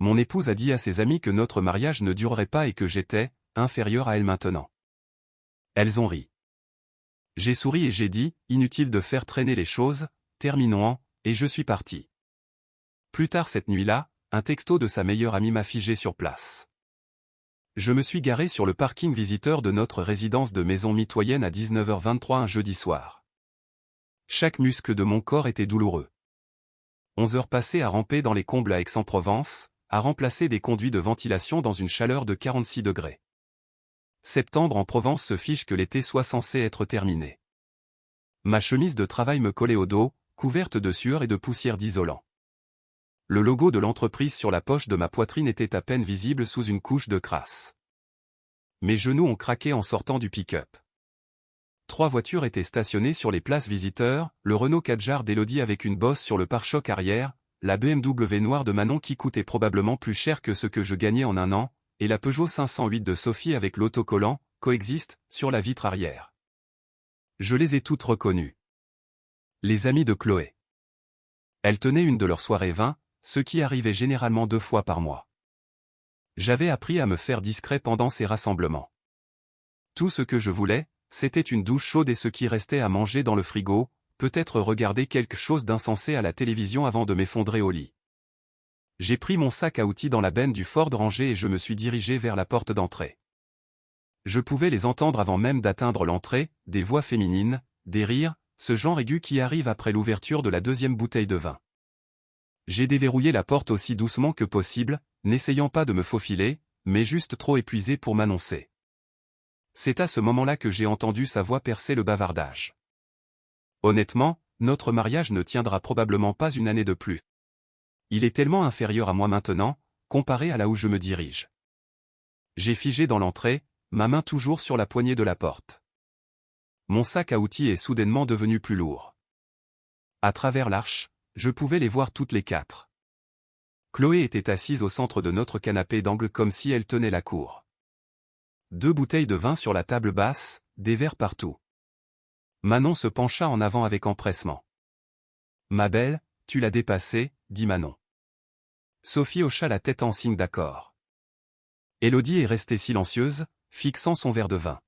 Mon épouse a dit à ses amis que notre mariage ne durerait pas et que j'étais inférieur à elle maintenant. Elles ont ri. J'ai souri et j'ai dit, inutile de faire traîner les choses, terminons, et je suis parti. Plus tard cette nuit-là, un texto de sa meilleure amie m'a figé sur place. Je me suis garé sur le parking visiteur de notre résidence de maison mitoyenne à 19h23 un jeudi soir. Chaque muscle de mon corps était douloureux. 11 heures passées à ramper dans les combles à Aix-en-Provence, à remplacer des conduits de ventilation dans une chaleur de 46 degrés. Septembre en Provence se fiche que l'été soit censé être terminé. Ma chemise de travail me collait au dos, couverte de sueur et de poussière d'isolant. Le logo de l'entreprise sur la poche de ma poitrine était à peine visible sous une couche de crasse. Mes genoux ont craqué en sortant du pick-up. 3 voitures étaient stationnées sur les places visiteurs, le Renault Kadjar d'Élodie avec une bosse sur le pare-choc arrière, la BMW noire de Manon qui coûtait probablement plus cher que ce que je gagnais en un an, et la Peugeot 508 de Sophie avec l'autocollant, coexiste, sur la vitre arrière. Je les ai toutes reconnues. Les amies de Chloé. Elles tenaient une de leurs soirées vin, ce qui arrivait généralement 2 fois par mois. J'avais appris à me faire discret pendant ces rassemblements. Tout ce que je voulais, c'était une douche chaude et ce qui restait à manger dans le frigo, peut-être regarder quelque chose d'insensé à la télévision avant de m'effondrer au lit. J'ai pris mon sac à outils dans la benne du Ford rangé et je me suis dirigé vers la porte d'entrée. Je pouvais les entendre avant même d'atteindre l'entrée, des voix féminines, des rires, ce genre aigu qui arrive après l'ouverture de la 2e bouteille de vin. J'ai déverrouillé la porte aussi doucement que possible, n'essayant pas de me faufiler, mais juste trop épuisé pour m'annoncer. C'est à ce moment-là que j'ai entendu sa voix percer le bavardage. Honnêtement, notre mariage ne tiendra probablement pas une année de plus. Il est tellement inférieur à moi maintenant, comparé à là où je me dirige. J'ai figé dans l'entrée, ma main toujours sur la poignée de la porte. Mon sac à outils est soudainement devenu plus lourd. À travers l'arche, je pouvais les voir toutes les 4. Chloé était assise au centre de notre canapé d'angle comme si elle tenait la cour. 2 bouteilles de vin sur la table basse, des verres partout. Manon se pencha en avant avec empressement. « Ma belle, tu l'as dépassé », dit Manon. Sophie hocha la tête en signe d'accord. Élodie est restée silencieuse, fixant son verre de vin.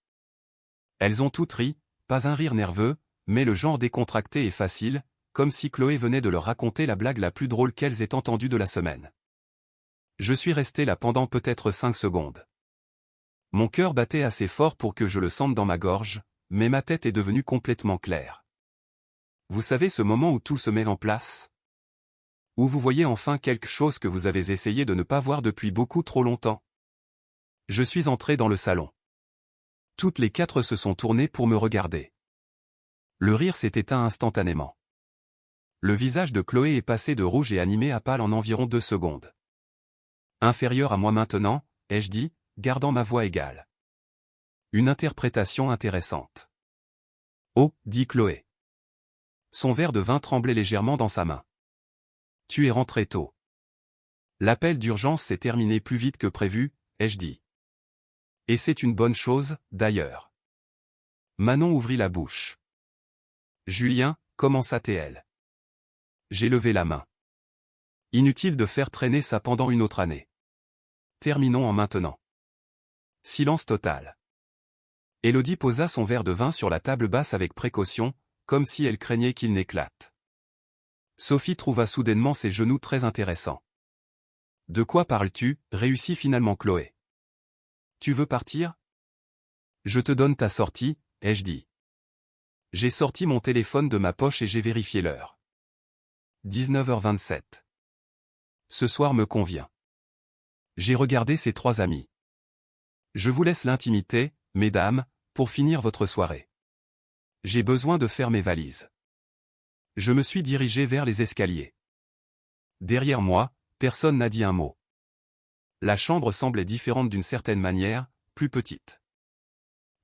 Elles ont toutes ri, pas un rire nerveux, mais le genre décontracté et facile, comme si Chloé venait de leur raconter la blague la plus drôle qu'elles aient entendue de la semaine. Je suis resté là pendant peut-être 5 secondes. Mon cœur battait assez fort pour que je le sente dans ma gorge, mais ma tête est devenue complètement claire. Vous savez ce moment où tout se met en place? Où vous voyez enfin quelque chose que vous avez essayé de ne pas voir depuis beaucoup trop longtemps? Je suis entré dans le salon. Toutes les 4 se sont tournées pour me regarder. Le rire s'est éteint instantanément. Le visage de Chloé est passé de rouge et animé à pâle en environ 2 secondes. Inférieur à moi maintenant, ai-je dit, gardant ma voix égale. Une interprétation intéressante. Oh, dit Chloé. Son verre de vin tremblait légèrement dans sa main. Tu es rentré tôt. L'appel d'urgence s'est terminé plus vite que prévu, ai-je dit. Et c'est une bonne chose, d'ailleurs. Manon ouvrit la bouche. Julien, commença-t-elle. J'ai levé la main. Inutile de faire traîner ça pendant une autre année. Terminons en maintenant. Silence total. Élodie posa son verre de vin sur la table basse avec précaution, comme si elle craignait qu'il n'éclate. Sophie trouva soudainement ses genoux très intéressants. De quoi parles-tu, réussit finalement Chloé. Tu veux partir? Je te donne ta sortie, ai-je dit. J'ai sorti mon téléphone de ma poche et j'ai vérifié l'heure. 19h27. Ce soir me convient. J'ai regardé ces 3 amis. Je vous laisse l'intimité, mesdames, pour finir votre soirée. J'ai besoin de faire mes valises. Je me suis dirigé vers les escaliers. Derrière moi, personne n'a dit un mot. La chambre semblait différente d'une certaine manière, plus petite.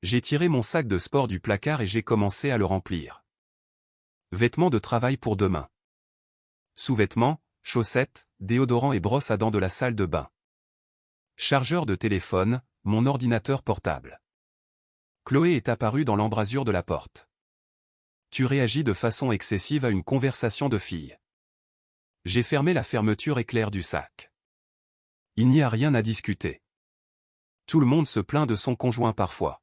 J'ai tiré mon sac de sport du placard et j'ai commencé à le remplir. Vêtements de travail pour demain. Sous-vêtements, chaussettes, déodorant et brosse à dents de la salle de bain. Chargeur de téléphone, mon ordinateur portable. Chloé est apparue dans l'embrasure de la porte. Tu réagis de façon excessive à une conversation de fille. J'ai fermé la fermeture éclair du sac. Il n'y a rien à discuter. Tout le monde se plaint de son conjoint parfois.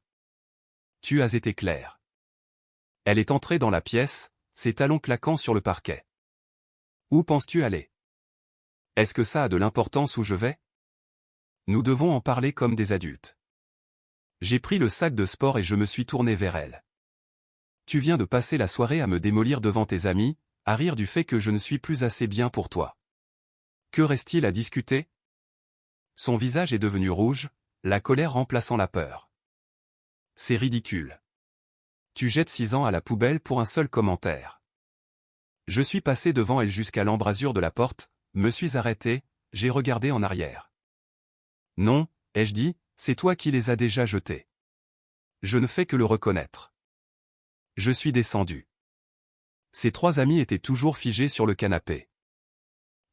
Tu as été clair. Elle est entrée dans la pièce, ses talons claquant sur le parquet. Où penses-tu aller? Est-ce que ça a de l'importance où je vais? Nous devons en parler comme des adultes. J'ai pris le sac de sport et je me suis tourné vers elle. Tu viens de passer la soirée à me démolir devant tes amis, à rire du fait que je ne suis plus assez bien pour toi. Que reste-t-il à discuter? Son visage est devenu rouge, la colère remplaçant la peur. C'est ridicule. Tu jettes 6 ans à la poubelle pour un seul commentaire. Je suis passé devant elle jusqu'à l'embrasure de la porte, me suis arrêté, j'ai regardé en arrière. Non, ai-je dit, c'est toi qui les as déjà jetés. Je ne fais que le reconnaître. Je suis descendu. Ses 3 amis étaient toujours figés sur le canapé.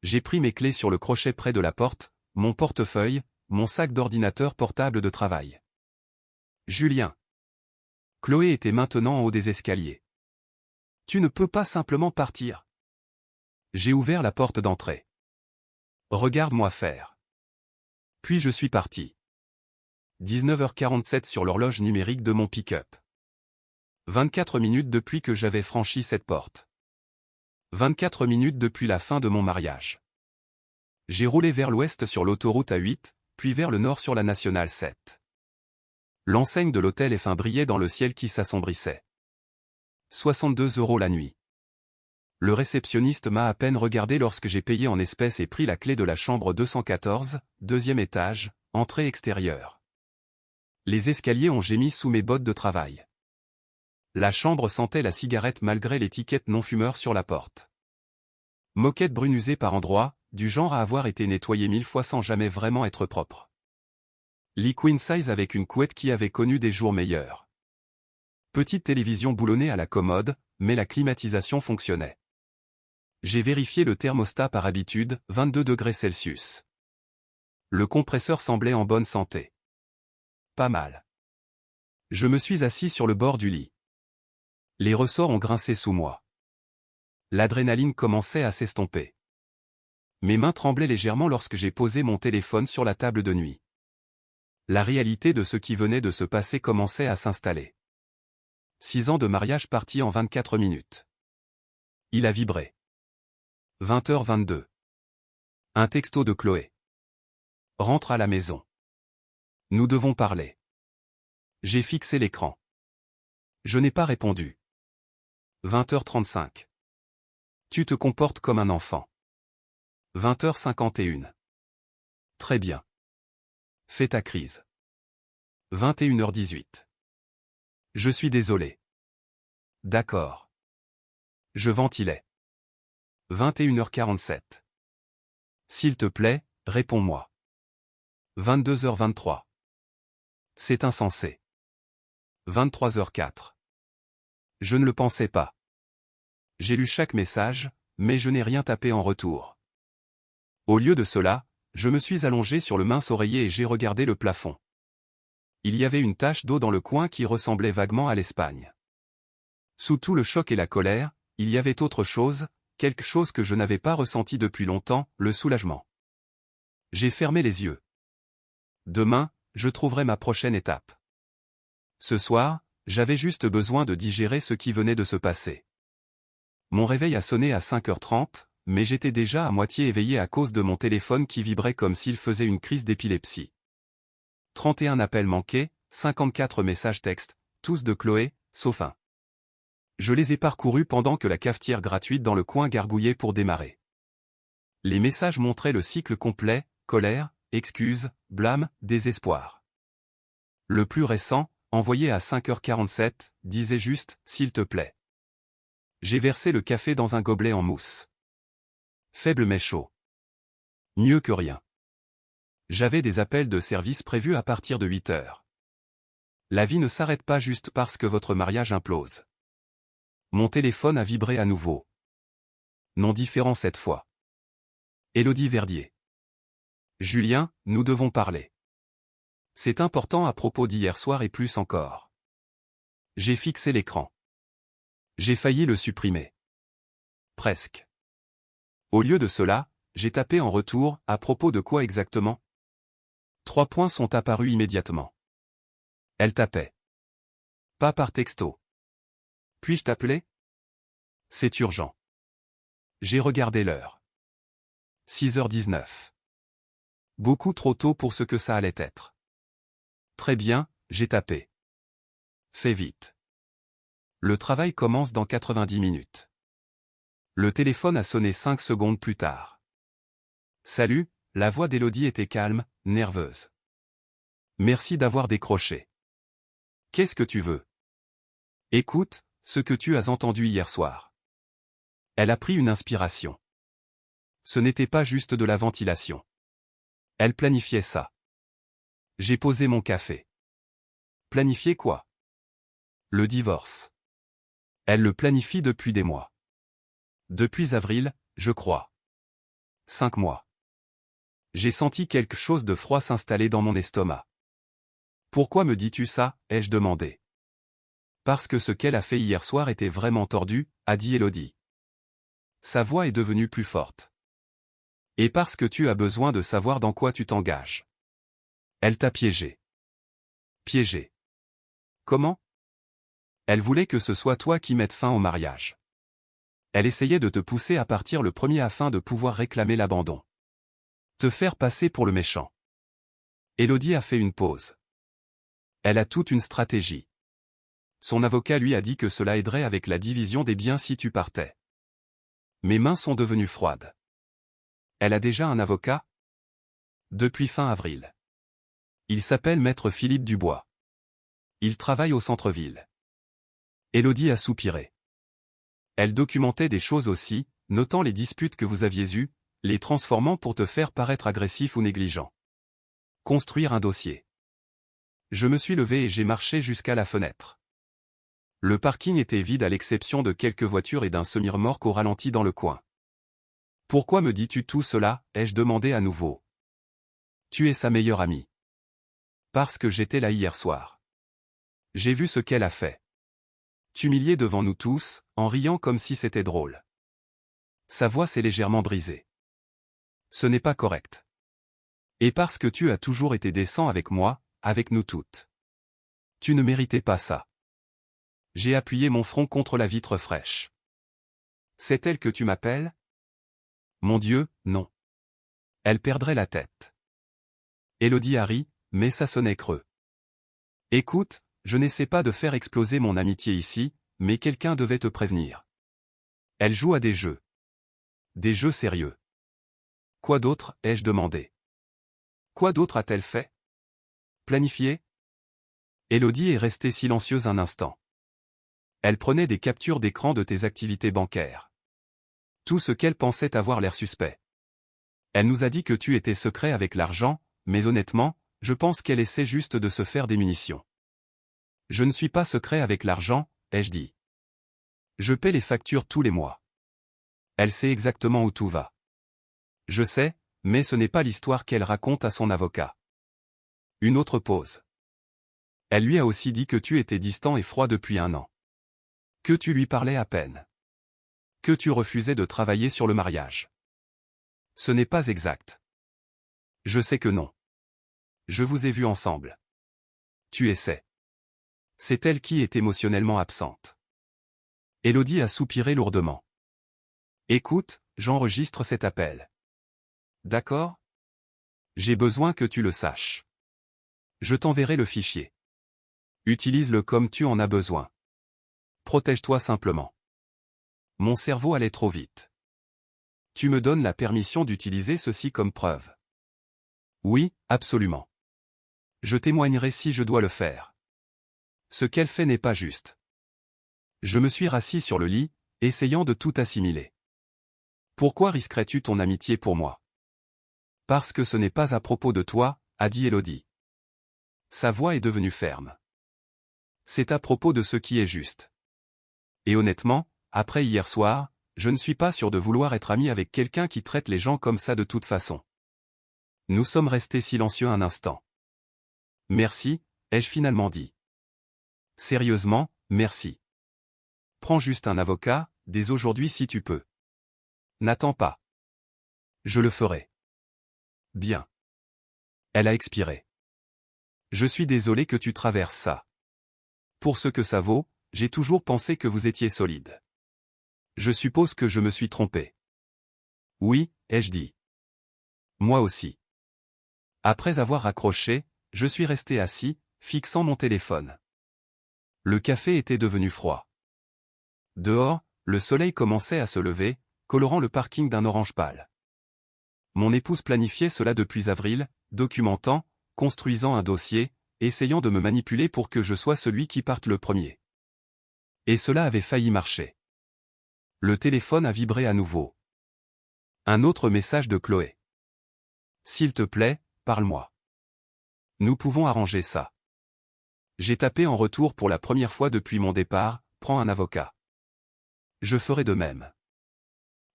J'ai pris mes clés sur le crochet près de la porte, mon portefeuille, mon sac d'ordinateur portable de travail. Julien. Chloé était maintenant en haut des escaliers. Tu ne peux pas simplement partir. J'ai ouvert la porte d'entrée. Regarde-moi faire. Puis je suis parti. 19h47 sur l'horloge numérique de mon pick-up. 24 minutes depuis que j'avais franchi cette porte. 24 minutes depuis la fin de mon mariage. J'ai roulé vers l'ouest sur l'autoroute A8, puis vers le nord sur la nationale 7. L'enseigne de l'hôtel F1 brillait dans le ciel qui s'assombrissait. 62 € la nuit. Le réceptionniste m'a à peine regardé lorsque j'ai payé en espèces et pris la clé de la chambre 214, deuxième étage, entrée extérieure. Les escaliers ont gémi sous mes bottes de travail. La chambre sentait la cigarette malgré l'étiquette non-fumeur sur la porte. Moquette brune usée par endroits, du genre à avoir été nettoyée 1000 fois sans jamais vraiment être propre. Lit queen size avec une couette qui avait connu des jours meilleurs. Petite télévision boulonnée à la commode, mais la climatisation fonctionnait. J'ai vérifié le thermostat par habitude, 22 degrés Celsius. Le compresseur semblait en bonne santé. Pas mal. Je me suis assis sur le bord du lit. Les ressorts ont grincé sous moi. L'adrénaline commençait à s'estomper. Mes mains tremblaient légèrement lorsque j'ai posé mon téléphone sur la table de nuit. La réalité de ce qui venait de se passer commençait à s'installer. 6 ans de mariage partis en 24 minutes. Il a vibré. 20h22. Un texto de Chloé. Rentre à la maison. Nous devons parler. J'ai fixé l'écran. Je n'ai pas répondu. 20h35. Tu te comportes comme un enfant. 20h51. Très bien. Fais ta crise. 21h18. Je suis désolé. D'accord. Je ventilais. 21h47. S'il te plaît, réponds-moi. 22h23. C'est insensé. 23h04. Je ne le pensais pas. J'ai lu chaque message, mais je n'ai rien tapé en retour. Au lieu de cela, je me suis allongé sur le mince oreiller et j'ai regardé le plafond. Il y avait une tache d'eau dans le coin qui ressemblait vaguement à l'Espagne. Sous tout le choc et la colère, il y avait autre chose, quelque chose que je n'avais pas ressenti depuis longtemps, le soulagement. J'ai fermé les yeux. Demain, je trouverai ma prochaine étape. Ce soir, j'avais juste besoin de digérer ce qui venait de se passer. Mon réveil a sonné à 5h30, mais j'étais déjà à moitié éveillé à cause de mon téléphone qui vibrait comme s'il faisait une crise d'épilepsie. 31 appels manqués, 54 messages textes, tous de Chloé, sauf un. Je les ai parcourus pendant que la cafetière gratuite dans le coin gargouillait pour démarrer. Les messages montraient le cycle complet, colère, excuses, blâme, désespoir. Le plus récent, envoyé à 5h47, disait juste « s'il te plaît ». J'ai versé le café dans un gobelet en mousse. Faible mais chaud. Mieux que rien. J'avais des appels de service prévus à partir de 8h. La vie ne s'arrête pas juste parce que votre mariage implose. Mon téléphone a vibré à nouveau. Non différent cette fois. Élodie Verdier. Julien, nous devons parler. C'est important à propos d'hier soir et plus encore. J'ai fixé l'écran. J'ai failli le supprimer. Presque. Au lieu de cela, j'ai tapé en retour, à propos de quoi exactement? 3 points sont apparus immédiatement. Elle tapait. Pas par texto. Puis-je t'appeler? C'est urgent. J'ai regardé l'heure. 6h19. Beaucoup trop tôt pour ce que ça allait être. Très bien, j'ai tapé. Fais vite. Le travail commence dans 90 minutes. Le téléphone a sonné 5 secondes plus tard. Salut, la voix d'Élodie était calme, nerveuse. Merci d'avoir décroché. Qu'est-ce que tu veux? Écoute, ce que tu as entendu hier soir. Elle a pris une inspiration. Ce n'était pas juste de la ventilation. Elle planifiait ça. J'ai posé mon café. Planifier quoi? Le divorce. Elle le planifie depuis des mois. Depuis avril, je crois. 5 mois. J'ai senti quelque chose de froid s'installer dans mon estomac. Pourquoi me dis-tu ça? Ai-je demandé. Parce que ce qu'elle a fait hier soir était vraiment tordu, a dit Élodie. Sa voix est devenue plus forte. Et parce que tu as besoin de savoir dans quoi tu t'engages. Elle t'a piégé. Piégé. Comment? Elle voulait que ce soit toi qui mettes fin au mariage. Elle essayait de te pousser à partir le premier afin de pouvoir réclamer l'abandon. Te faire passer pour le méchant. Élodie a fait une pause. Elle a toute une stratégie. Son avocat lui a dit que cela aiderait avec la division des biens si tu partais. Mes mains sont devenues froides. Elle a déjà un avocat? Depuis fin avril. Il s'appelle Maître Philippe Dubois. Il travaille au centre-ville. Élodie a soupiré. Elle documentait des choses aussi, notant les disputes que vous aviez eues, les transformant pour te faire paraître agressif ou négligent. Construire un dossier. Je me suis levé et j'ai marché jusqu'à la fenêtre. Le parking était vide à l'exception de quelques voitures et d'un semi-remorque au ralenti dans le coin. Pourquoi me dis-tu tout cela? Ai-je demandé à nouveau. Tu es sa meilleure amie. Parce que j'étais là hier soir. J'ai vu ce qu'elle a fait. T'humilier devant nous tous, en riant comme si c'était drôle. Sa voix s'est légèrement brisée. Ce n'est pas correct. Et parce que tu as toujours été décent avec moi, avec nous toutes. Tu ne méritais pas ça. J'ai appuyé mon front contre la vitre fraîche. C'est elle que tu m'appelles? Mon Dieu, non. Elle perdrait la tête. Élodie a ri, mais ça sonnait creux. Écoute, je n'essaie pas de faire exploser mon amitié ici, mais quelqu'un devait te prévenir. Elle joue à des jeux. Des jeux sérieux. Quoi d'autre, ai-je demandé. Quoi d'autre a-t-elle fait? Planifié? Élodie est restée silencieuse un instant. Elle prenait des captures d'écran de tes activités bancaires. Tout ce qu'elle pensait avoir l'air suspect. Elle nous a dit que tu étais secret avec l'argent, mais honnêtement, je pense qu'elle essaie juste de se faire des munitions. Je ne suis pas secret avec l'argent, ai-je dit. Je paie les factures tous les mois. Elle sait exactement où tout va. Je sais, mais ce n'est pas l'histoire qu'elle raconte à son avocat. Une autre pause. Elle lui a aussi dit que tu étais distant et froid depuis 1 an. Que tu lui parlais à peine. Que tu refusais de travailler sur le mariage. Ce n'est pas exact. Je sais que non. Je vous ai vus ensemble. Tu essaies. C'est elle qui est émotionnellement absente. Élodie a soupiré lourdement. Écoute, j'enregistre cet appel. D'accord? J'ai besoin que tu le saches. Je t'enverrai le fichier. Utilise-le comme tu en as besoin. Protège-toi simplement. Mon cerveau allait trop vite. Tu me donnes la permission d'utiliser ceci comme preuve. Oui, absolument. Je témoignerai si je dois le faire. Ce qu'elle fait n'est pas juste. Je me suis rassis sur le lit, essayant de tout assimiler. Pourquoi risquerais-tu ton amitié pour moi? Parce que ce n'est pas à propos de toi, a dit Élodie. Sa voix est devenue ferme. C'est à propos de ce qui est juste. Et honnêtement, après hier soir, je ne suis pas sûr de vouloir être ami avec quelqu'un qui traite les gens comme ça de toute façon. Nous sommes restés silencieux un instant. Merci, ai-je finalement dit. Sérieusement, merci. Prends juste un avocat, dès aujourd'hui si tu peux. N'attends pas. Je le ferai. Bien. Elle a expiré. Je suis désolé que tu traverses ça. Pour ce que ça vaut, j'ai toujours pensé que vous étiez solide. Je suppose que je me suis trompé. Oui, ai-je dit. Moi aussi. Après avoir raccroché, je suis resté assis, fixant mon téléphone. Le café était devenu froid. Dehors, le soleil commençait à se lever, colorant le parking d'un orange pâle. Mon épouse planifiait cela depuis avril, documentant, construisant un dossier, essayant de me manipuler pour que je sois celui qui parte le premier. Et cela avait failli marcher. Le téléphone a vibré à nouveau. Un autre message de Chloé. S'il te plaît, parle-moi. Nous pouvons arranger ça. J'ai tapé en retour pour la première fois depuis mon départ, prends un avocat. Je ferai de même.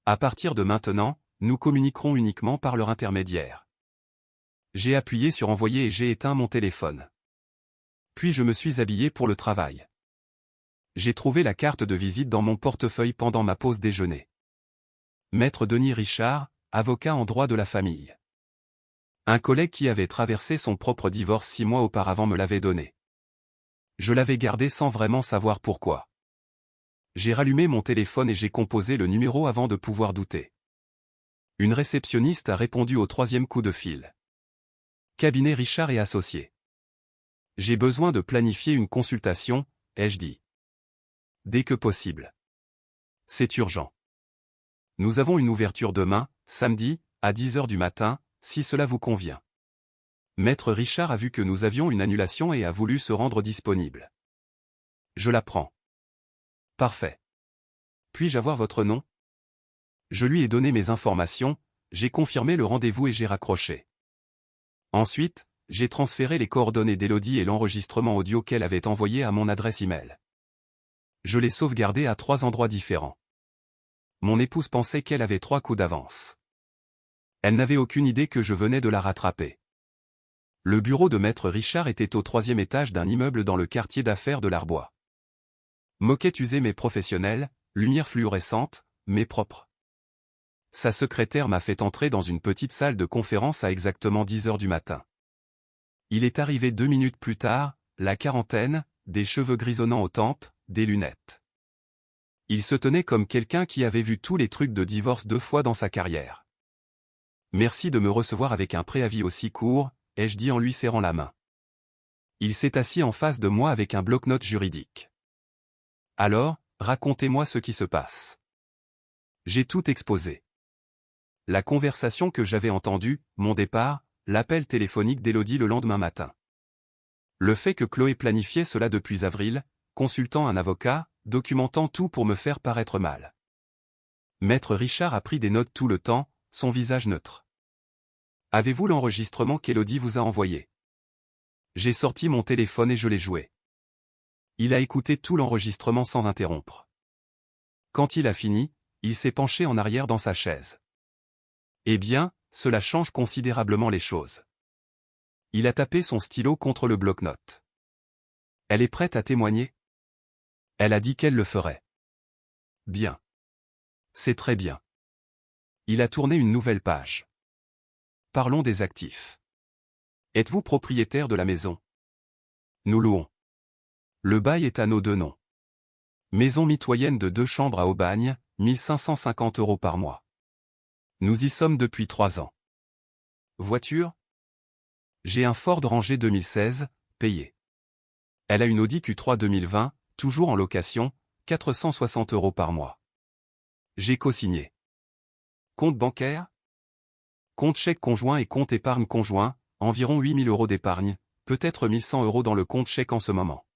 À partir de maintenant, nous communiquerons uniquement par leur intermédiaire. J'ai appuyé sur envoyer et j'ai éteint mon téléphone. Puis je me suis habillé pour le travail. J'ai trouvé la carte de visite dans mon portefeuille pendant ma pause déjeuner. Maître Denis Richard, avocat en droit de la famille. Un collègue qui avait traversé son propre divorce 6 mois auparavant me l'avait donné. Je l'avais gardé sans vraiment savoir pourquoi. J'ai rallumé mon téléphone et j'ai composé le numéro avant de pouvoir douter. Une réceptionniste a répondu au 3e coup de fil. Cabinet Richard et Associés. J'ai besoin de planifier une consultation, ai-je dit. Dès que possible. C'est urgent. Nous avons une ouverture demain, samedi, à 10 h du matin, si cela vous convient. Maître Richard a vu que nous avions une annulation et a voulu se rendre disponible. Je la prends. Parfait. Puis-je avoir votre nom? Je lui ai donné mes informations, j'ai confirmé le rendez-vous et j'ai raccroché. Ensuite, j'ai transféré les coordonnées d'Élodie et l'enregistrement audio qu'elle avait envoyé à mon adresse email. Je l'ai sauvegardé à 3 endroits différents. Mon épouse pensait qu'elle avait 3 coups d'avance. Elle n'avait aucune idée que je venais de la rattraper. Le bureau de Maître Richard était au 3e étage d'un immeuble dans le quartier d'affaires de l'Arbois. Moquette usée mais professionnelle, lumière fluorescente, mais propre. Sa secrétaire m'a fait entrer dans une petite salle de conférence à exactement 10 h du matin. Il est arrivé 2 minutes plus tard, la quarantaine, des cheveux grisonnants aux tempes, des lunettes. Il se tenait comme quelqu'un qui avait vu tous les trucs de divorce 2 fois dans sa carrière. Merci de me recevoir avec un préavis aussi court, ai-je dit en lui serrant la main. Il s'est assis en face de moi avec un bloc-notes juridique. Alors, racontez-moi ce qui se passe. J'ai tout exposé. La conversation que j'avais entendue, mon départ, l'appel téléphonique d'Élodie le lendemain matin. Le fait que Chloé planifiait cela depuis avril, consultant un avocat, documentant tout pour me faire paraître mal. Maître Richard a pris des notes tout le temps, son visage neutre. Avez-vous l'enregistrement qu'Élodie vous a envoyé? J'ai sorti mon téléphone et je l'ai joué. Il a écouté tout l'enregistrement sans interrompre. Quand il a fini, il s'est penché en arrière dans sa chaise. Eh bien, cela change considérablement les choses. Il a tapé son stylo contre le bloc-notes. Elle est prête à témoigner? Elle a dit qu'elle le ferait. Bien. C'est très bien. Il a tourné une nouvelle page. Parlons des actifs. Êtes-vous propriétaire de la maison? Nous louons. Le bail est à nos 2 noms. Maison mitoyenne de 2 chambres à Aubagne, 1550 € par mois. Nous y sommes depuis 3 ans. Voiture? J'ai un Ford Ranger 2016, payé. Elle a une Audi Q3 2020, toujours en location, 460 € par mois. J'ai co-signé. Compte bancaire? Compte chèque conjoint et compte épargne conjoint, environ 8 000 € d'épargne, peut-être 1 100 € dans le compte chèque en ce moment.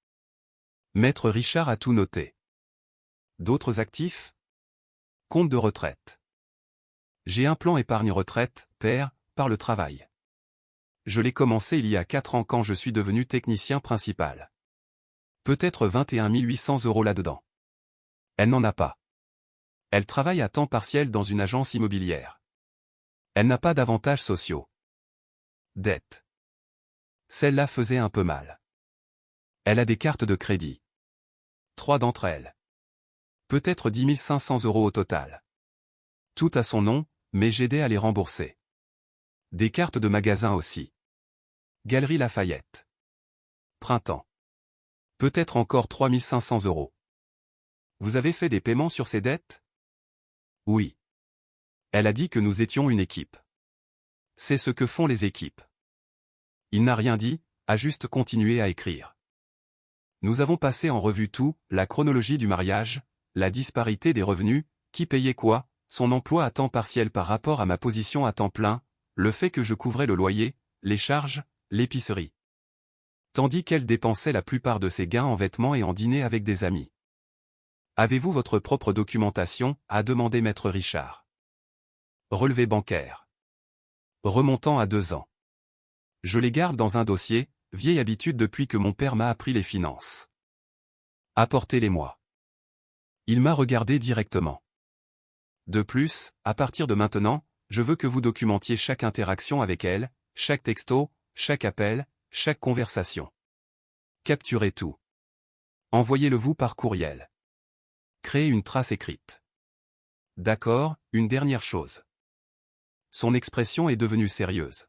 Maître Richard a tout noté. D'autres actifs? Compte de retraite. J'ai un plan épargne retraite, PER, par le travail. Je l'ai commencé il y a 4 ans quand je suis devenu technicien principal. Peut-être 21 800 € là-dedans. Elle n'en a pas. Elle travaille à temps partiel dans une agence immobilière. Elle n'a pas d'avantages sociaux. Dette. Celle-là faisait un peu mal. Elle a des cartes de crédit. 3 d'entre elles. Peut-être 10 500 € au total. Tout à son nom, mais j'aidais à les rembourser. Des cartes de magasin aussi. Galerie Lafayette. Printemps. Peut-être encore 3500 €. Vous avez fait des paiements sur ces dettes? Oui. Elle a dit que nous étions une équipe. C'est ce que font les équipes. Il n'a rien dit, a juste continué à écrire. Nous avons passé en revue tout, la chronologie du mariage, la disparité des revenus, qui payait quoi, son emploi à temps partiel par rapport à ma position à temps plein, le fait que je couvrais le loyer, les charges, l'épicerie. Tandis qu'elle dépensait la plupart de ses gains en vêtements et en dîner avec des amis. Avez-vous votre propre documentation, a demandé maître Richard. Relevé bancaire. Remontant à 2 ans. Je les garde dans un dossier, vieille habitude depuis que mon père m'a appris les finances. Apportez-les-moi. Il m'a regardé directement. De plus, à partir de maintenant, je veux que vous documentiez chaque interaction avec elle, chaque texto, chaque appel, chaque conversation. Capturez tout. Envoyez-le-vous par courriel. Créez une trace écrite. D'accord, une dernière chose. Son expression est devenue sérieuse.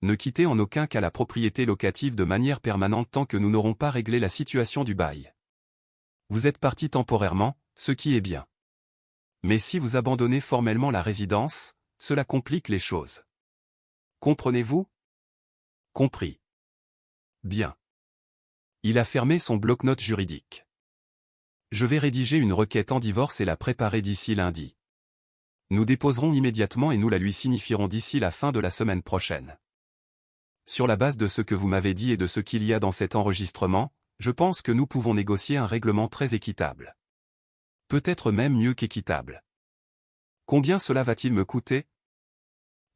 Ne quittez en aucun cas la propriété locative de manière permanente tant que nous n'aurons pas réglé la situation du bail. Vous êtes parti temporairement, ce qui est bien. Mais si vous abandonnez formellement la résidence, cela complique les choses. Comprenez-vous? Compris. Bien. Il a fermé son bloc-notes juridique. Je vais rédiger une requête en divorce et la préparer d'ici lundi. Nous déposerons immédiatement et nous la lui signifierons d'ici la fin de la semaine prochaine. Sur la base de ce que vous m'avez dit et de ce qu'il y a dans cet enregistrement, je pense que nous pouvons négocier un règlement très équitable. Peut-être même mieux qu'équitable. Combien cela va-t-il me coûter?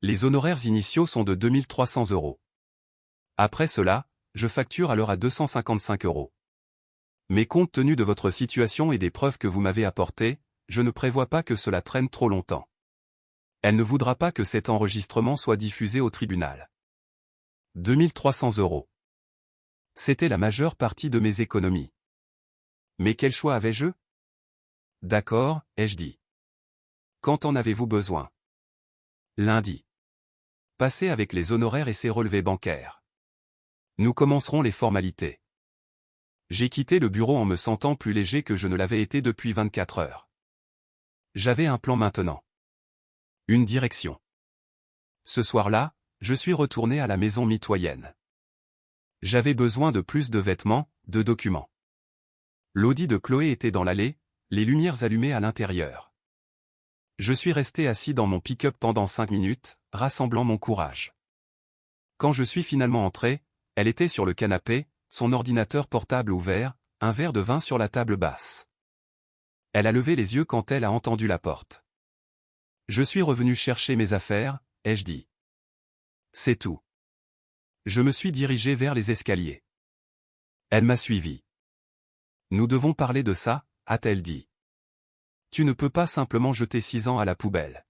Les honoraires initiaux sont de 2300 €. Après cela, je facture à l'heure à 255 €. Mais compte tenu de votre situation et des preuves que vous m'avez apportées, je ne prévois pas que cela traîne trop longtemps. Elle ne voudra pas que cet enregistrement soit diffusé au tribunal. 2300 €. C'était la majeure partie de mes économies. Mais quel choix avais-je? D'accord, ai-je dit. Quand en avez-vous besoin? Lundi. Passez avec les honoraires et ses relevés bancaires. Nous commencerons les formalités. J'ai quitté le bureau en me sentant plus léger que je ne l'avais été depuis 24 heures. J'avais un plan maintenant. Une direction. Ce soir-là, je suis retourné à la maison mitoyenne. J'avais besoin de plus de vêtements, de documents. L'Audi de Chloé était dans l'allée, les lumières allumées à l'intérieur. Je suis resté assis dans mon pick-up pendant 5 minutes, rassemblant mon courage. Quand je suis finalement entré, elle était sur le canapé, son ordinateur portable ouvert, un verre de vin sur la table basse. Elle a levé les yeux quand elle a entendu la porte. Je suis revenu chercher mes affaires, ai-je dit. C'est tout. Je me suis dirigé vers les escaliers. Elle m'a suivi. Nous devons parler de ça, a-t-elle dit. Tu ne peux pas simplement jeter 6 ans à la poubelle.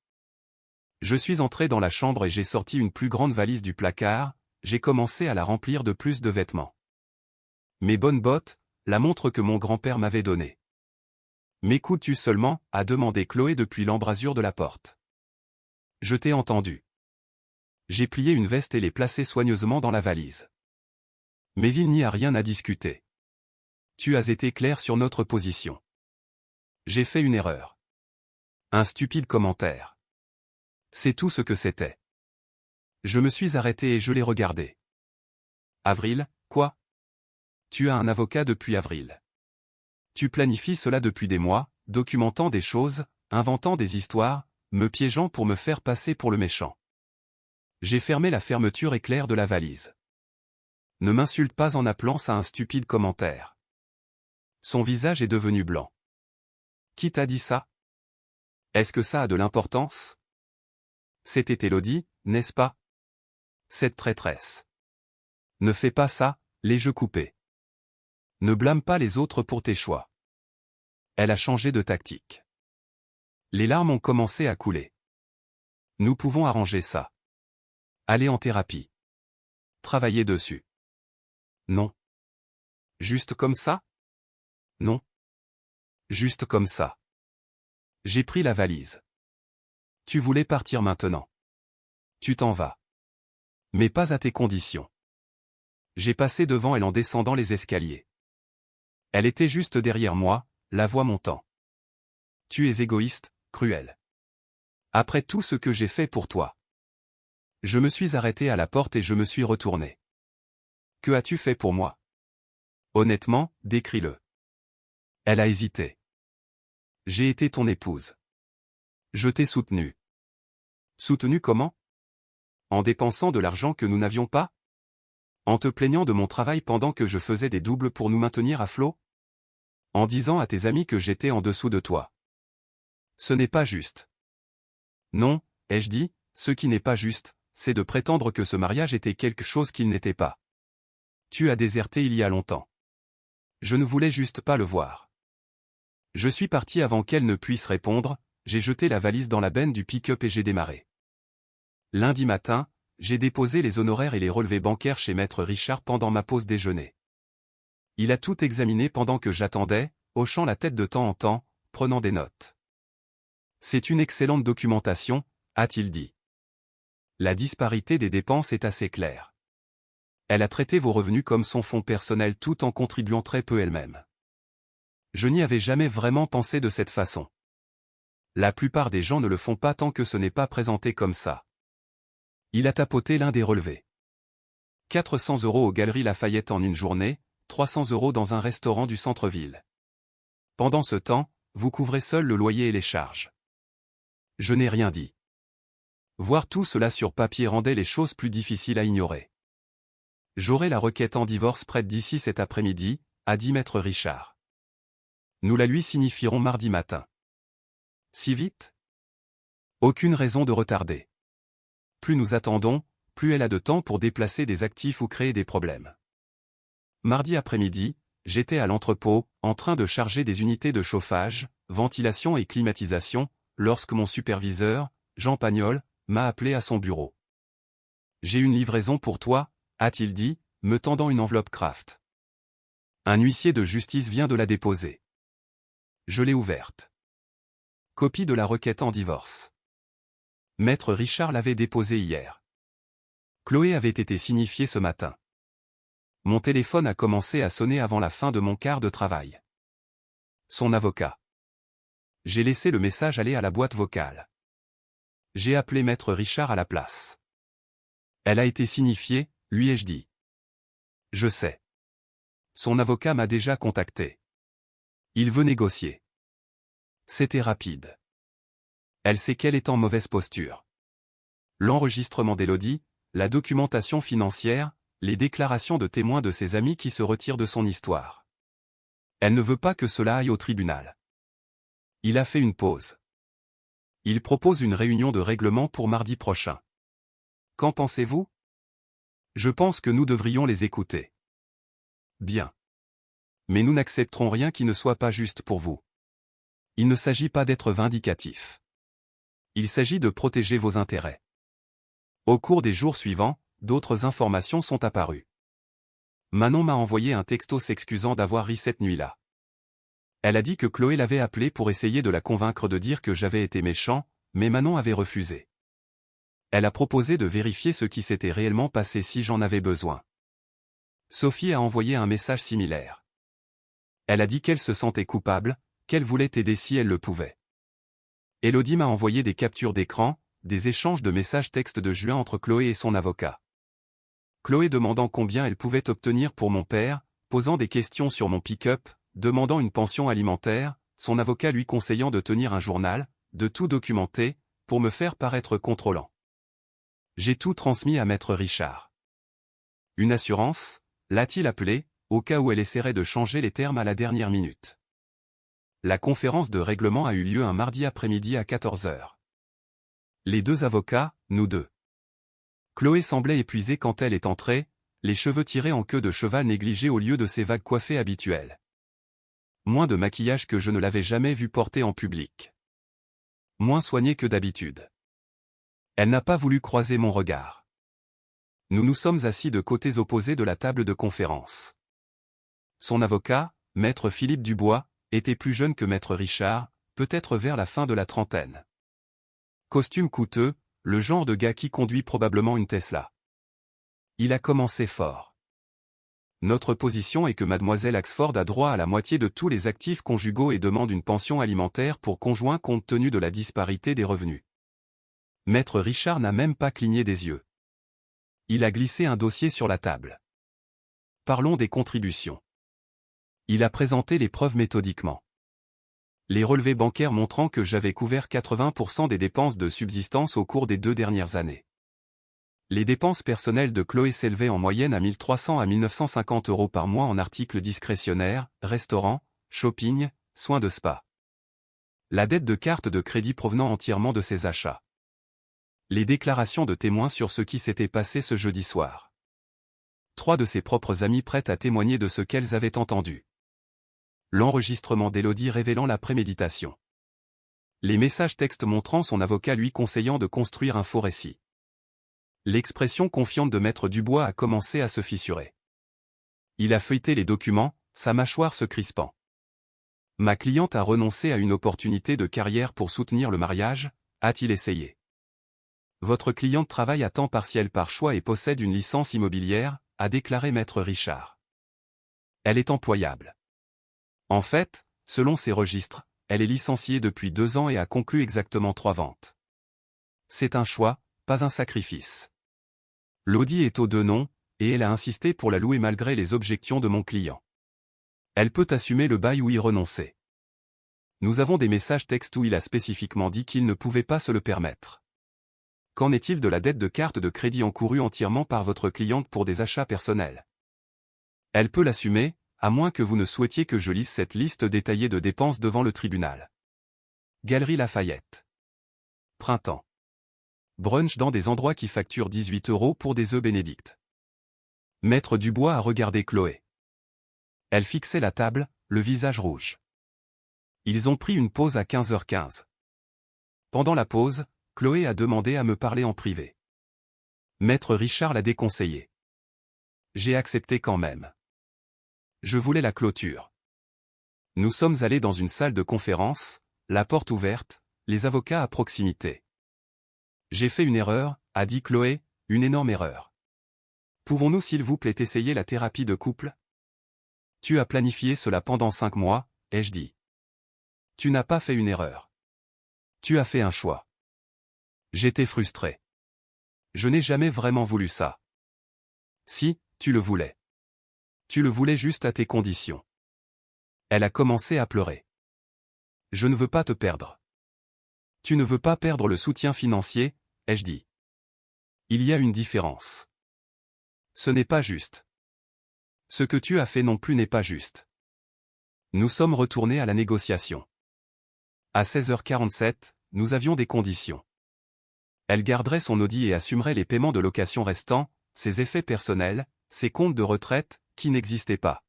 Je suis entré dans la chambre et j'ai sorti une plus grande valise du placard, j'ai commencé à la remplir de plus de vêtements. Mes bonnes bottes, la montre que mon grand-père m'avait donnée. M'écoutes-tu seulement, a demandé Chloé depuis l'embrasure de la porte. Je t'ai entendu. J'ai plié une veste et l'ai placée soigneusement dans la valise. Mais il n'y a rien à discuter. Tu as été clair sur notre position. J'ai fait une erreur. Un stupide commentaire. C'est tout ce que c'était. Je me suis arrêté et je l'ai regardé. Avril, quoi? Tu as un avocat depuis avril. Tu planifies cela depuis des mois, documentant des choses, inventant des histoires, me piégeant pour me faire passer pour le méchant. J'ai fermé la fermeture éclair de la valise. Ne m'insulte pas en appelant ça un stupide commentaire. Son visage est devenu blanc. Qui t'a dit ça? Est-ce que ça a de l'importance? C'était Élodie, n'est-ce pas? Cette traîtresse. Ne fais pas ça, les jeux coupés. Ne blâme pas les autres pour tes choix. Elle a changé de tactique. Les larmes ont commencé à couler. Nous pouvons arranger ça. Aller en thérapie. Travailler dessus. Non. Juste comme ça? Non. Juste comme ça. J'ai pris la valise. Tu voulais partir maintenant. Tu t'en vas. Mais pas à tes conditions. J'ai passé devant elle en descendant les escaliers. Elle était juste derrière moi, la voix montant. Tu es égoïste, cruel. Après tout ce que j'ai fait pour toi. Je me suis arrêté à la porte et je me suis retourné. Que as-tu fait pour moi? Honnêtement, décris-le. Elle a hésité. J'ai été ton épouse. Je t'ai soutenu. Soutenu comment? En dépensant de l'argent que nous n'avions pas? En te plaignant de mon travail pendant que je faisais des doubles pour nous maintenir à flot? En disant à tes amis que j'étais en dessous de toi? Ce n'est pas juste. Non, ai-je dit, ce qui n'est pas juste, c'est de prétendre que ce mariage était quelque chose qu'il n'était pas. Tu as déserté il y a longtemps. Je ne voulais juste pas le voir. Je suis parti avant qu'elle ne puisse répondre, j'ai jeté la valise dans la benne du pick-up et j'ai démarré. Lundi matin, j'ai déposé les honoraires et les relevés bancaires chez Maître Richard pendant ma pause déjeuner. Il a tout examiné pendant que j'attendais, hochant la tête de temps en temps, prenant des notes. C'est une excellente documentation, a-t-il dit. La disparité des dépenses est assez claire. Elle a traité vos revenus comme son fonds personnel tout en contribuant très peu elle-même. Je n'y avais jamais vraiment pensé de cette façon. La plupart des gens ne le font pas tant que ce n'est pas présenté comme ça. Il a tapoté l'un des relevés. 400 € aux Galeries Lafayette en une journée, 300 € dans un restaurant du centre-ville. Pendant ce temps, vous couvrez seul le loyer et les charges. Je n'ai rien dit. Voir tout cela sur papier rendait les choses plus difficiles à ignorer. J'aurai la requête en divorce prête d'ici cet après-midi, a dit Maître Richard. Nous la lui signifierons mardi matin. Si vite? Aucune raison de retarder. Plus nous attendons, plus elle a de temps pour déplacer des actifs ou créer des problèmes. Mardi après-midi, j'étais à l'entrepôt, en train de charger des unités de chauffage, ventilation et climatisation, lorsque mon superviseur, Jean Pagnol, m'a appelé à son bureau. J'ai une livraison pour toi, a-t-il dit, me tendant une enveloppe Kraft. Un huissier de justice vient de la déposer. Je l'ai ouverte. Copie de la requête en divorce. Maître Richard l'avait déposée hier. Chloé avait été signifiée ce matin. Mon téléphone a commencé à sonner avant la fin de mon quart de travail. Son avocat. J'ai laissé le message aller à la boîte vocale. J'ai appelé Maître Richard à la place. Elle a été signifiée, lui ai-je dit. Je sais. Son avocat m'a déjà contacté. Il veut négocier. C'était rapide. Elle sait qu'elle est en mauvaise posture. L'enregistrement d'Élodie, la documentation financière, les déclarations de témoins de ses amis qui se retirent de son histoire. Elle ne veut pas que cela aille au tribunal. Il a fait une pause. Il propose une réunion de règlement pour mardi prochain. Qu'en pensez-vous? Je pense que nous devrions les écouter. Bien. Mais nous n'accepterons rien qui ne soit pas juste pour vous. Il ne s'agit pas d'être vindicatif. Il s'agit de protéger vos intérêts. Au cours des jours suivants, d'autres informations sont apparues. Manon m'a envoyé un texto s'excusant d'avoir ri cette nuit-là. Elle a dit que Chloé l'avait appelée pour essayer de la convaincre de dire que j'avais été méchant, mais Manon avait refusé. Elle a proposé de vérifier ce qui s'était réellement passé si j'en avais besoin. Sophie a envoyé un message similaire. Elle a dit qu'elle se sentait coupable, qu'elle voulait aider si elle le pouvait. Élodie m'a envoyé des captures d'écran, des échanges de messages textes de juin entre Chloé et son avocat. Chloé demandant combien elle pouvait obtenir pour mon père, posant des questions sur mon pick-up, demandant une pension alimentaire, son avocat lui conseillant de tenir un journal, de tout documenter, pour me faire paraître contrôlant. J'ai tout transmis à Maître Richard. Une assurance, l'a-t-il appelé, au cas où elle essaierait de changer les termes à la dernière minute. La conférence de règlement a eu lieu un mardi après-midi à 14 h. Les deux avocats, nous deux. Chloé semblait épuisée quand elle est entrée, les cheveux tirés en queue de cheval négligés au lieu de ses vagues coiffées habituelles. Moins de maquillage que je ne l'avais jamais vue porter en public. Moins soignée que d'habitude. Elle n'a pas voulu croiser mon regard. Nous nous sommes assis de côtés opposés de la table de conférence. Son avocat, Maître Philippe Dubois, était plus jeune que Maître Richard, peut-être vers la fin de la trentaine. Costume coûteux, le genre de gars qui conduit probablement une Tesla. Il a commencé fort. Notre position est que mademoiselle Axford a droit à la moitié de tous les actifs conjugaux et demande une pension alimentaire pour conjoint compte tenu de la disparité des revenus. Maître Richard n'a même pas cligné des yeux. Il a glissé un dossier sur la table. Parlons des contributions. Il a présenté les preuves méthodiquement. Les relevés bancaires montrant que j'avais couvert 80% des dépenses de subsistance au cours des 2 dernières années. Les dépenses personnelles de Chloé s'élevaient en moyenne à 1300 à 1950 € par mois en articles discrétionnaires, restaurants, shopping, soins de spa. La dette de carte de crédit provenant entièrement de ces achats. Les déclarations de témoins sur ce qui s'était passé ce jeudi soir. 3 de ses propres amis prêtes à témoigner de ce qu'elles avaient entendu. L'enregistrement d'Élodie révélant la préméditation. Les messages textes montrant son avocat lui conseillant de construire un faux récit. L'expression confiante de Maître Dubois a commencé à se fissurer. Il a feuilleté les documents, sa mâchoire se crispant. Ma cliente a renoncé à une opportunité de carrière pour soutenir le mariage, a-t-il essayé. Votre cliente travaille à temps partiel par choix et possède une licence immobilière, a déclaré Maître Richard. Elle est employable. En fait, selon ses registres, elle est licenciée depuis 2 ans et a conclu exactement 3 ventes. C'est un choix, pas un sacrifice. L'audi est aux 2 noms, et elle a insisté pour la louer malgré les objections de mon client. Elle peut assumer le bail ou y renoncer. Nous avons des messages textes où il a spécifiquement dit qu'il ne pouvait pas se le permettre. Qu'en est-il de la dette de carte de crédit encourue entièrement par votre cliente pour des achats personnels? Elle peut l'assumer, à moins que vous ne souhaitiez que je lise cette liste détaillée de dépenses devant le tribunal. Galerie Lafayette. Printemps. Brunch dans des endroits qui facturent 18 € pour des œufs bénédicts. Maître Dubois a regardé Chloé. Elle fixait la table, le visage rouge. Ils ont pris une pause à 15h15. Pendant la pause, Chloé a demandé à me parler en privé. Maître Richard l'a déconseillé. J'ai accepté quand même. Je voulais la clôture. Nous sommes allés dans une salle de conférence, la porte ouverte, les avocats à proximité. J'ai fait une erreur, a dit Chloé, une énorme erreur. Pouvons-nous s'il vous plaît essayer la thérapie de couple? Tu as planifié cela pendant 5 mois, ai-je dit. Tu n'as pas fait une erreur. Tu as fait un choix. J'étais frustré. Je n'ai jamais vraiment voulu ça. Si, tu le voulais. Tu le voulais juste à tes conditions. Elle a commencé à pleurer. Je ne veux pas te perdre. Tu ne veux pas perdre le soutien financier, ai-je dit. Il y a une différence. Ce n'est pas juste. Ce que tu as fait non plus n'est pas juste. Nous sommes retournés à la négociation. À 16h47, nous avions des conditions. Elle garderait son Audi et assumerait les paiements de location restants, ses effets personnels, ses comptes de retraite, qui n'existaient pas.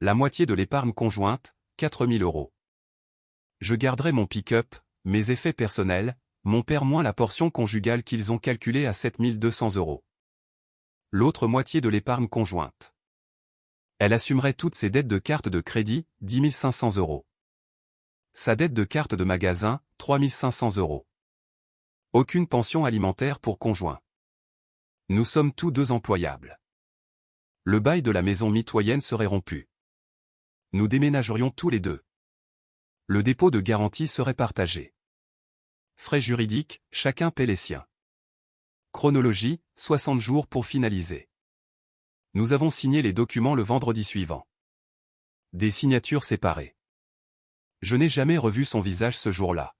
La moitié de l'épargne conjointe, 4 000 €. Je garderai mon pick-up, mes effets personnels, mon père moins la portion conjugale qu'ils ont calculée à 7 200 €. L'autre moitié de l'épargne conjointe. Elle assumerait toutes ses dettes de carte de crédit, 10 500 €. Sa dette de carte de magasin, 3 500 €. Aucune pension alimentaire pour conjoint. Nous sommes tous 2 employables. Le bail de la maison mitoyenne serait rompu. Nous déménagerions tous les 2. Le dépôt de garantie serait partagé. Frais juridiques, chacun paie les siens. Chronologie, 60 jours pour finaliser. Nous avons signé les documents le vendredi suivant. Des signatures séparées. Je n'ai jamais revu son visage ce jour-là.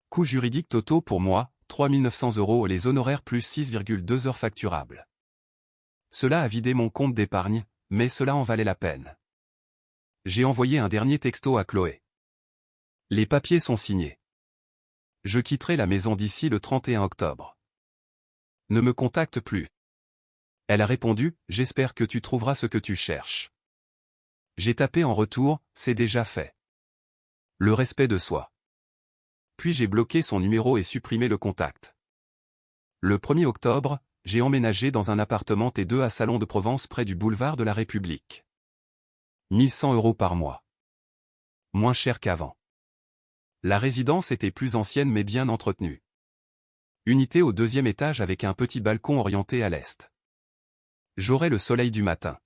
Coûts juridiques totaux pour moi, 3 900 € et les honoraires plus 6,2 heures facturables. Cela a vidé mon compte d'épargne, mais cela en valait la peine. J'ai envoyé un dernier texto à Chloé. Les papiers sont signés. Je quitterai la maison d'ici le 31 octobre. Ne me contacte plus. Elle a répondu, j'espère que tu trouveras ce que tu cherches. J'ai tapé en retour, c'est déjà fait. Le respect de soi. Puis j'ai bloqué son numéro et supprimé le contact. Le 1er octobre, j'ai emménagé dans un appartement T2 à Salon de Provence près du boulevard de la République. 1100 € par mois. Moins cher qu'avant. La résidence était plus ancienne mais bien entretenue. Unité au 2e étage avec un petit balcon orienté à l'est. J'aurai le soleil du matin.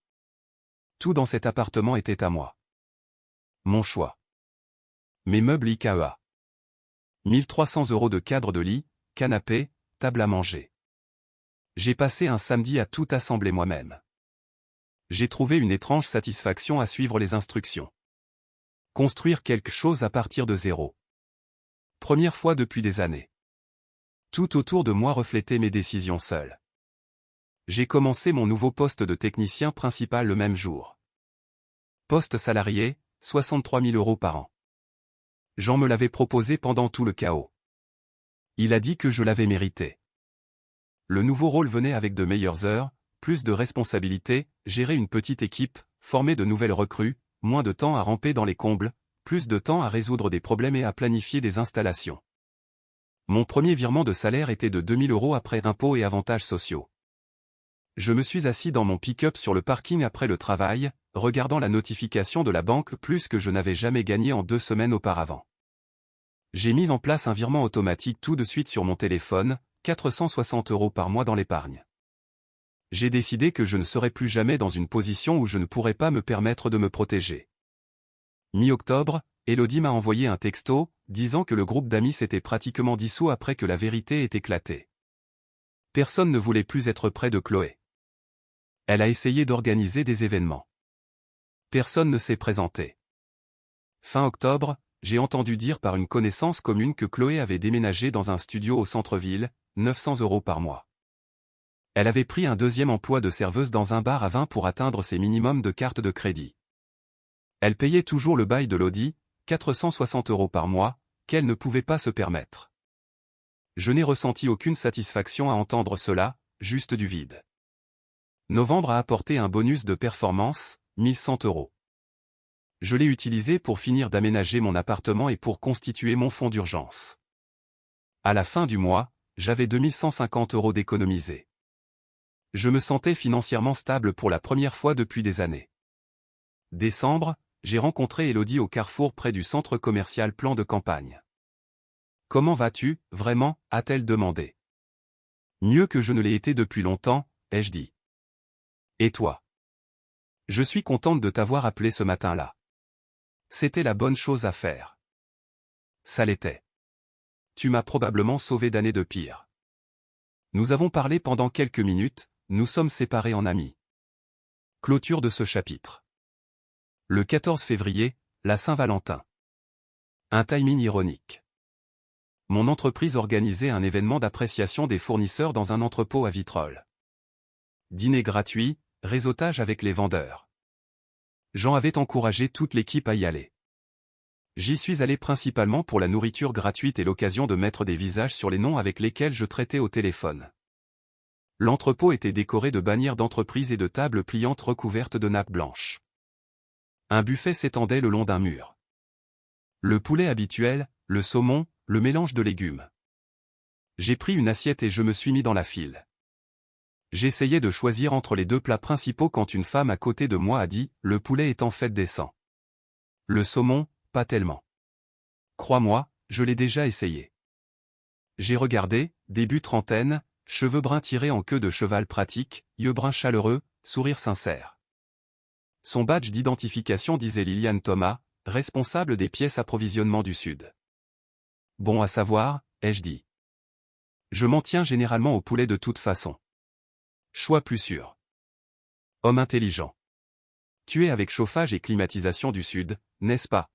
Tout dans cet appartement était à moi. Mon choix. Mes meubles IKEA. 1300 € de cadre de lit, canapé, table à manger. J'ai passé un samedi à tout assembler moi-même. J'ai trouvé une étrange satisfaction à suivre les instructions. Construire quelque chose à partir de zéro. Première fois depuis des années. Tout autour de moi reflétait mes décisions seules. J'ai commencé mon nouveau poste de technicien principal le même jour. Poste salarié, 63 000 € par an. Jean me l'avait proposé pendant tout le chaos. Il a dit que je l'avais mérité. Le nouveau rôle venait avec de meilleures heures, plus de responsabilités, gérer une petite équipe, former de nouvelles recrues, moins de temps à ramper dans les combles, plus de temps à résoudre des problèmes et à planifier des installations. Mon premier virement de salaire était de 2 000 € après impôts et avantages sociaux. Je me suis assis dans mon pick-up sur le parking après le travail, regardant la notification de la banque plus que je n'avais jamais gagné en 2 semaines auparavant. J'ai mis en place un virement automatique tout de suite sur mon téléphone, 460 € par mois dans l'épargne. J'ai décidé que je ne serais plus jamais dans une position où je ne pourrais pas me permettre de me protéger. Mi-octobre, Elodie m'a envoyé un texto, disant que le groupe d'amis s'était pratiquement dissous après que la vérité ait éclaté. Personne ne voulait plus être près de Chloé. Elle a essayé d'organiser des événements. Personne ne s'est présenté. Fin octobre, j'ai entendu dire par une connaissance commune que Chloé avait déménagé dans un studio au centre-ville, 900 € par mois. Elle avait pris un deuxième emploi de serveuse dans un bar à vin pour atteindre ses minimums de carte de crédit. Elle payait toujours le bail de l'audi, 460 € par mois, qu'elle ne pouvait pas se permettre. Je n'ai ressenti aucune satisfaction à entendre cela, juste du vide. Novembre a apporté un bonus de performance, 1100 €. Je l'ai utilisé pour finir d'aménager mon appartement et pour constituer mon fonds d'urgence. À la fin du mois, j'avais 2150 € d'économisés. Je me sentais financièrement stable pour la première fois depuis des années. Décembre, j'ai rencontré Elodie au carrefour près du centre commercial Plan de Campagne. « Comment vas-tu, vraiment ?» a-t-elle demandé. « Mieux que je ne l'ai été depuis longtemps, ai-je dit. Et toi ? Je suis contente de t'avoir appelé ce matin-là. C'était la bonne chose à faire. Ça l'était. Tu m'as probablement sauvé d'années de pire. Nous avons parlé pendant quelques minutes, nous sommes séparés en amis. Clôture de ce chapitre. Le 14 février, la Saint-Valentin. Un timing ironique. Mon entreprise organisait un événement d'appréciation des fournisseurs dans un entrepôt à Vitrolles. Dîner gratuit, réseautage avec les vendeurs. Jean avait encouragé toute l'équipe à y aller. J'y suis allé principalement pour la nourriture gratuite et l'occasion de mettre des visages sur les noms avec lesquels je traitais au téléphone. L'entrepôt était décoré de bannières d'entreprise et de tables pliantes recouvertes de nappes blanches. Un buffet s'étendait le long d'un mur. Le poulet habituel, le saumon, le mélange de légumes. J'ai pris une assiette et je me suis mis dans la file. J'essayais de choisir entre les 2 plats principaux quand une femme à côté de moi a dit « Le poulet est en fait décent. Le saumon, pas tellement. » Crois-moi, je l'ai déjà essayé. J'ai regardé, début trentaine, cheveux bruns tirés en queue de cheval pratique, yeux bruns chaleureux, sourire sincère. Son badge d'identification disait Liliane Thomas, responsable des pièces approvisionnement du Sud. Bon à savoir, ai-je dit. Je m'en tiens généralement au poulet de toute façon. Choix plus sûr. Homme intelligent. Tu es avec chauffage et climatisation du Sud, n'est-ce pas?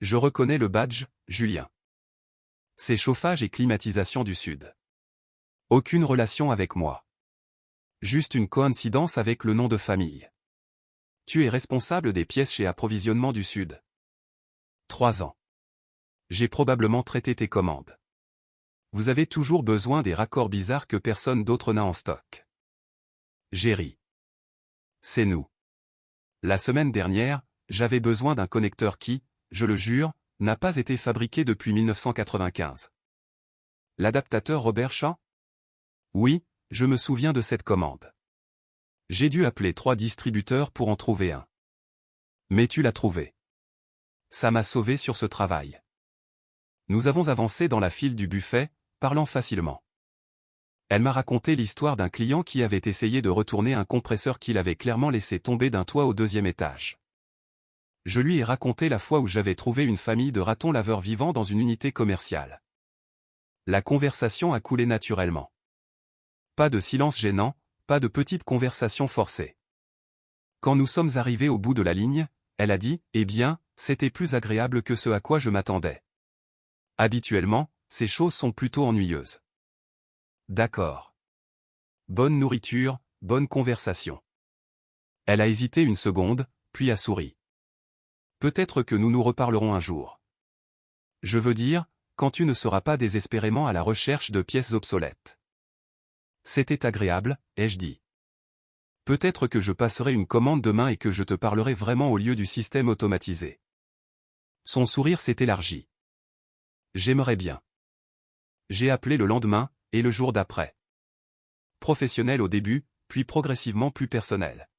Je reconnais le badge, Julien. C'est chauffage et climatisation du Sud. Aucune relation avec moi. Juste une coïncidence avec le nom de famille. Tu es responsable des pièces chez Approvisionnement du Sud. 3 ans. J'ai probablement traité tes commandes. Vous avez toujours besoin des raccords bizarres que personne d'autre n'a en stock. J'ai ri. C'est nous. La semaine dernière, j'avais besoin d'un connecteur qui, je le jure, n'a pas été fabriqué depuis 1995. L'adaptateur Robert Shaw? Oui, je me souviens de cette commande. J'ai dû appeler 3 distributeurs pour en trouver un. Mais tu l'as trouvé. Ça m'a sauvé sur ce travail. Nous avons avancé dans la file du buffet, parlant facilement. Elle m'a raconté l'histoire d'un client qui avait essayé de retourner un compresseur qu'il avait clairement laissé tomber d'un toit au 2e étage. Je lui ai raconté la fois où j'avais trouvé une famille de ratons laveurs vivants dans une unité commerciale. La conversation a coulé naturellement. Pas de silence gênant, pas de petites conversations forcées. Quand nous sommes arrivés au bout de la ligne, elle a dit « Eh bien, c'était plus agréable que ce à quoi je m'attendais. Habituellement, ces choses sont plutôt ennuyeuses. » D'accord. Bonne nourriture, bonne conversation. Elle a hésité une seconde, puis a souri. Peut-être que nous nous reparlerons un jour. Je veux dire, quand tu ne seras pas désespérément à la recherche de pièces obsolètes. C'était agréable, ai-je dit. Peut-être que je passerai une commande demain et que je te parlerai vraiment au lieu du système automatisé. Son sourire s'est élargi. J'aimerais bien. J'ai appelé le lendemain, et le jour d'après. Professionnel au début, puis progressivement plus personnel.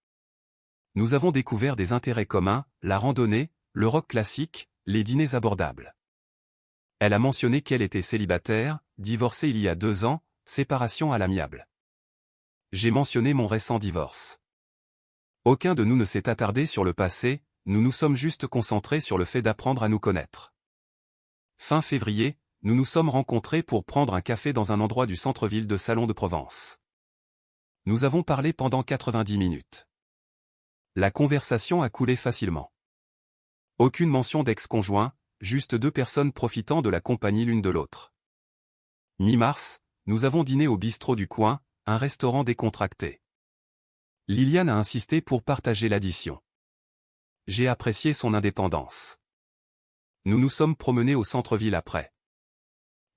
Nous avons découvert des intérêts communs, la randonnée, le rock classique, les dîners abordables. Elle a mentionné qu'elle était célibataire, divorcée il y a 2 ans, séparation à l'amiable. J'ai mentionné mon récent divorce. Aucun de nous ne s'est attardé sur le passé, nous nous sommes juste concentrés sur le fait d'apprendre à nous connaître. Fin février, nous nous sommes rencontrés pour prendre un café dans un endroit du centre-ville de Salon de Provence. Nous avons parlé pendant 90 minutes. La conversation a coulé facilement. Aucune mention d'ex-conjoint, juste 2 personnes profitant de la compagnie l'une de l'autre. Mi-mars, nous avons dîné au bistrot du coin, un restaurant décontracté. Liliane a insisté pour partager l'addition. J'ai apprécié son indépendance. Nous nous sommes promenés au centre-ville après.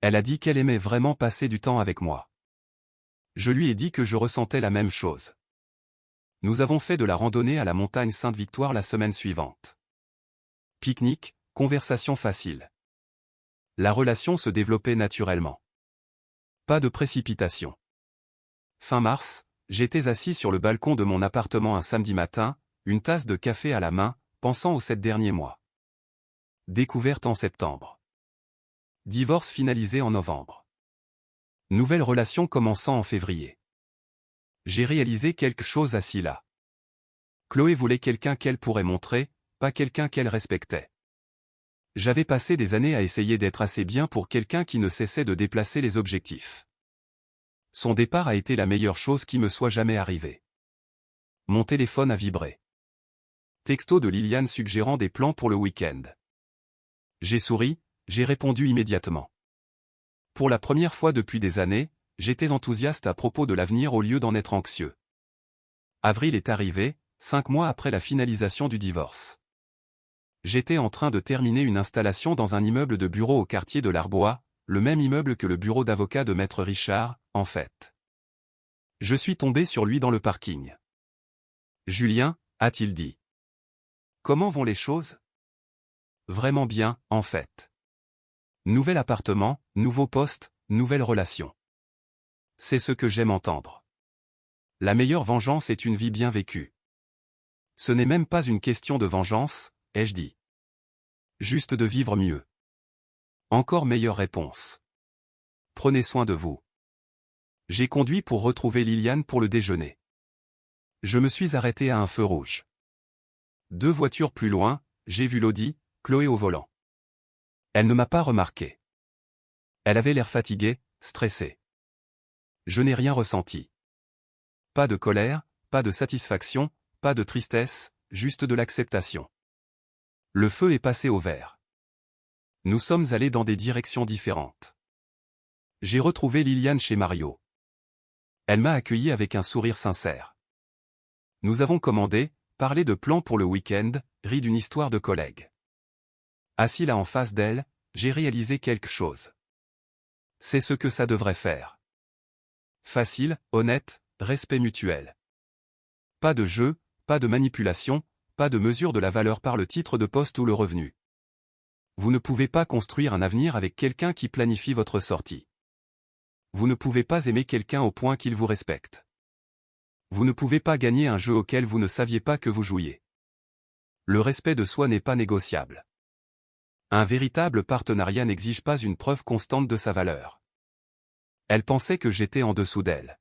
Elle a dit qu'elle aimait vraiment passer du temps avec moi. Je lui ai dit que je ressentais la même chose. Nous avons fait de la randonnée à la montagne Sainte-Victoire la semaine suivante. Pique-nique, conversation facile. La relation se développait naturellement. Pas de précipitation. Fin mars, j'étais assis sur le balcon de mon appartement un samedi matin, une tasse de café à la main, pensant aux 7 derniers mois. Découverte en septembre. Divorce finalisé en novembre. Nouvelle relation commençant en février. J'ai réalisé quelque chose assis là. Chloé voulait quelqu'un qu'elle pourrait montrer, pas quelqu'un qu'elle respectait. J'avais passé des années à essayer d'être assez bien pour quelqu'un qui ne cessait de déplacer les objectifs. Son départ a été la meilleure chose qui me soit jamais arrivée. Mon téléphone a vibré. Texto de Liliane suggérant des plans pour le week-end. J'ai souri, j'ai répondu immédiatement. Pour la première fois depuis des années, j'étais enthousiaste à propos de l'avenir au lieu d'en être anxieux. Avril est arrivé, 5 mois après la finalisation du divorce. J'étais en train de terminer une installation dans un immeuble de bureau au quartier de l'Arbois, le même immeuble que le bureau d'avocat de Maître Richard, en fait. Je suis tombé sur lui dans le parking. Julien, a-t-il dit. Comment vont les choses? Vraiment bien, en fait. Nouvel appartement, nouveau poste, nouvelle relation. C'est ce que j'aime entendre. La meilleure vengeance est une vie bien vécue. Ce n'est même pas une question de vengeance, ai-je dit. Juste de vivre mieux. Encore meilleure réponse. Prenez soin de vous. J'ai conduit pour retrouver Liliane pour le déjeuner. Je me suis arrêté à un feu rouge. 2 voitures plus loin, j'ai vu Lodi, Chloé au volant. Elle ne m'a pas remarqué. Elle avait l'air fatiguée, stressée. Je n'ai rien ressenti. Pas de colère, pas de satisfaction, pas de tristesse, juste de l'acceptation. Le feu est passé au vert. Nous sommes allés dans des directions différentes. J'ai retrouvé Liliane chez Mario. Elle m'a accueilli avec un sourire sincère. Nous avons commandé, parlé de plans pour le week-end, ri d'une histoire de collègues. Assis là en face d'elle, j'ai réalisé quelque chose. C'est ce que ça devrait faire. Facile, honnête, respect mutuel. Pas de jeu, pas de manipulation, pas de mesure de la valeur par le titre de poste ou le revenu. Vous ne pouvez pas construire un avenir avec quelqu'un qui planifie votre sortie. Vous ne pouvez pas aimer quelqu'un au point qu'il vous respecte. Vous ne pouvez pas gagner un jeu auquel vous ne saviez pas que vous jouiez. Le respect de soi n'est pas négociable. Un véritable partenariat n'exige pas une preuve constante de sa valeur. Elle pensait que j'étais en dessous d'elle.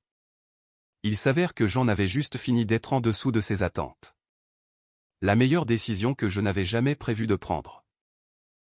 Il s'avère que j'en avais juste fini d'être en dessous de ses attentes. La meilleure décision que je n'avais jamais prévu de prendre.